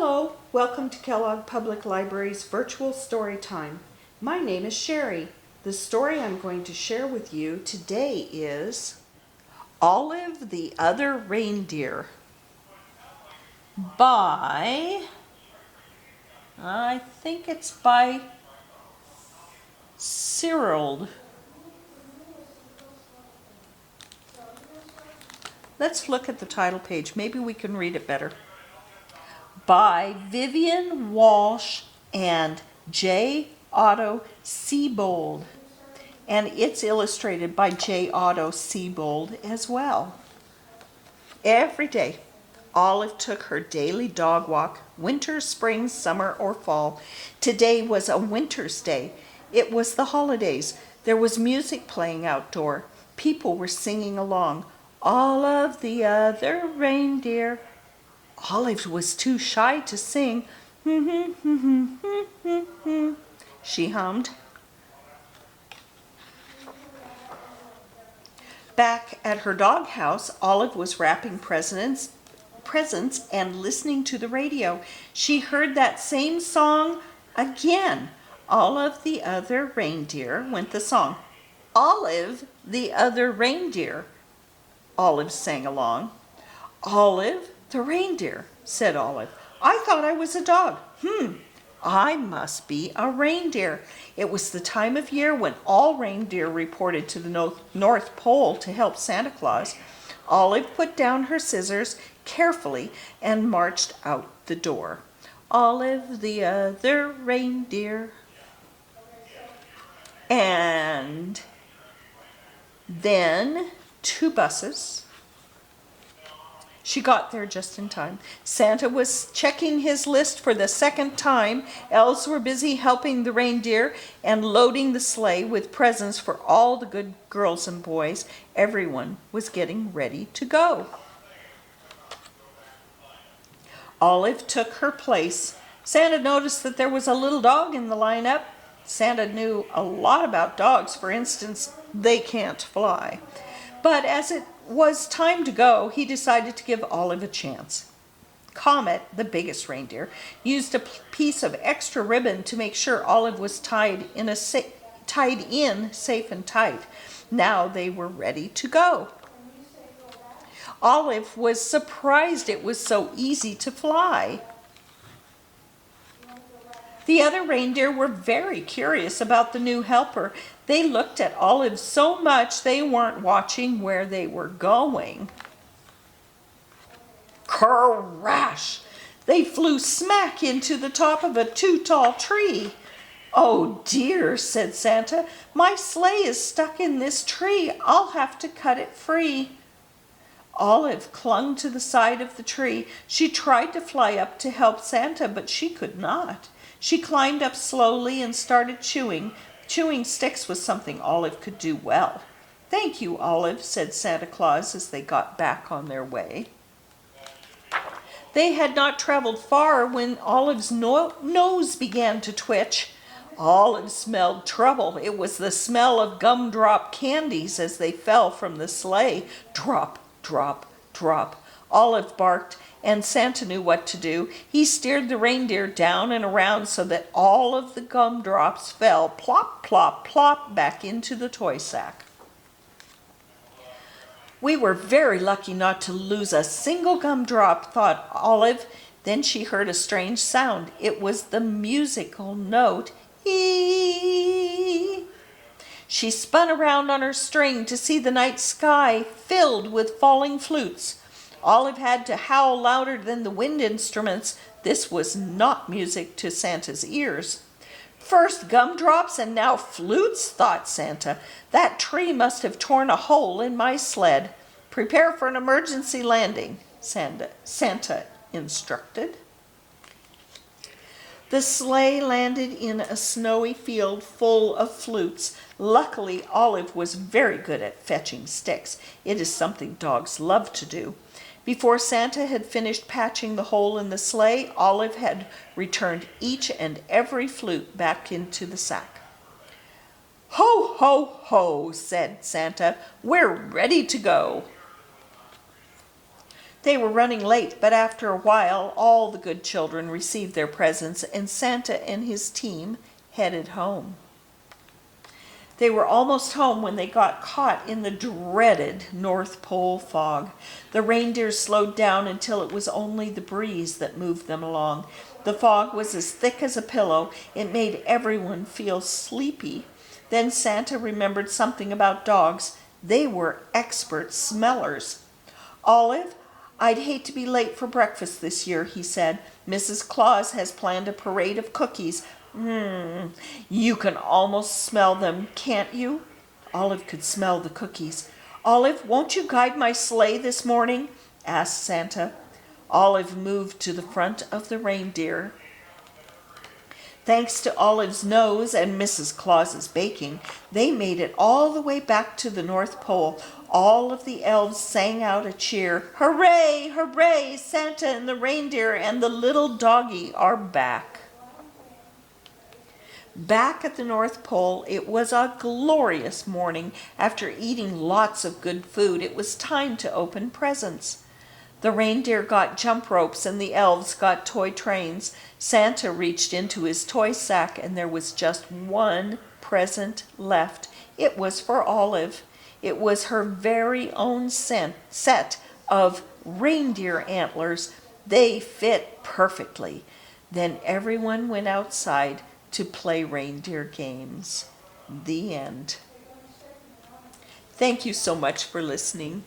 Hello, welcome to Kellogg Public Library's virtual story time. My name is Sherry. The story I'm going to share with you today is Olive the Other Reindeer by, I think it's by Seibold. Let's look at the title page. Maybe we can read it better. By Vivian Walsh and Otto Seibold. And it's illustrated by Otto Seibold as well. Every day, Olive took her daily dog walk, winter, spring, summer, or fall. Today was a winter's day. It was the holidays. There was music playing outdoor. People were singing along. All of the other reindeer. Olive was too shy to sing. She hummed. Back at her doghouse, Olive was wrapping presents and listening to the radio. She heard that same song again. All of the other reindeer, went the song. Olive the other reindeer, Olive sang along. Olive the reindeer, said Olive. I thought I was a dog. I must be a reindeer. It was the time of year when all reindeer reported to the North Pole to help Santa Claus. Olive put down her scissors carefully and marched out the door. Olive the other reindeer. And then 2 buses. She got there just in time. Santa was checking his list for the 2nd time. Elves were busy helping the reindeer and loading the sleigh with presents for all the good girls and boys. Everyone was getting ready to go. Olive took her place. Santa noticed that there was a little dog in the lineup. Santa knew a lot about dogs. For instance, they can't fly. But as it was time to go, he decided to give Olive a chance. Comet, the biggest reindeer, used a piece of extra ribbon to make sure Olive was tied in safe and tight. Now they were ready to go. Olive was surprised it was so easy to fly. The other reindeer were very curious about the new helper. They looked at Olive so much they weren't watching where they were going. Crash! They flew smack into the top of a too-tall tree. Oh dear, said Santa, my sleigh is stuck in this tree. I'll have to cut it free. Olive clung to the side of the tree. She tried to fly up to help Santa, but she could not. She climbed up slowly and started chewing. Chewing sticks was something Olive could do well. Thank you, Olive, said Santa Claus as they got back on their way. They had not traveled far when Olive's nose began to twitch. Olive smelled trouble. It was the smell of gumdrop candies as they fell from the sleigh. Drop, drop, drop. Olive barked, and Santa knew what to do. He steered the reindeer down and around so that all of the gumdrops fell plop, plop, plop back into the toy sack. We were very lucky not to lose a single gumdrop, thought Olive. Then she heard a strange sound. It was the musical note, ee. She spun around on her string to see the night sky filled with falling flutes. Olive had to howl louder than the wind instruments. This was not music to Santa's ears. First gumdrops and now flutes, thought Santa. That tree must have torn a hole in my sled. Prepare for an emergency landing, Santa instructed. The sleigh landed in a snowy field full of flutes. Luckily, Olive was very good at fetching sticks. It is something dogs love to do. Before Santa had finished patching the hole in the sleigh, Olive had returned each and every flute back into the sack. Ho, ho, ho, said Santa. We're ready to go. They were running late, but after a while all the good children received their presents and Santa and his team headed home. They were almost home when they got caught in the dreaded North Pole fog. The reindeers slowed down until it was only the breeze that moved them along. The fog was as thick as a pillow. It made everyone feel sleepy. Then Santa remembered something about dogs. They were expert smellers. "Olive, I'd hate to be late for breakfast this year," he said. "Mrs. Claus has planned a parade of cookies. You can almost smell them, can't you?" Olive could smell the cookies. "Olive, won't you guide my sleigh this morning?" asked Santa. Olive moved to the front of the reindeer. Thanks to Olive's nose and Mrs. Claus's baking, they made it all the way back to the North Pole. All of the elves sang out a cheer. "Hooray, hooray! Santa and the reindeer and the little doggy are back." Back at the North Pole, it was a glorious morning. After eating lots of good food, it was time to open presents. The reindeer got jump ropes and the elves got toy trains. Santa reached into his toy sack and there was just one present left. It was for Olive. It was her very own set of reindeer antlers. They fit perfectly. Then everyone went outside to play reindeer games. The end. Thank you so much for listening.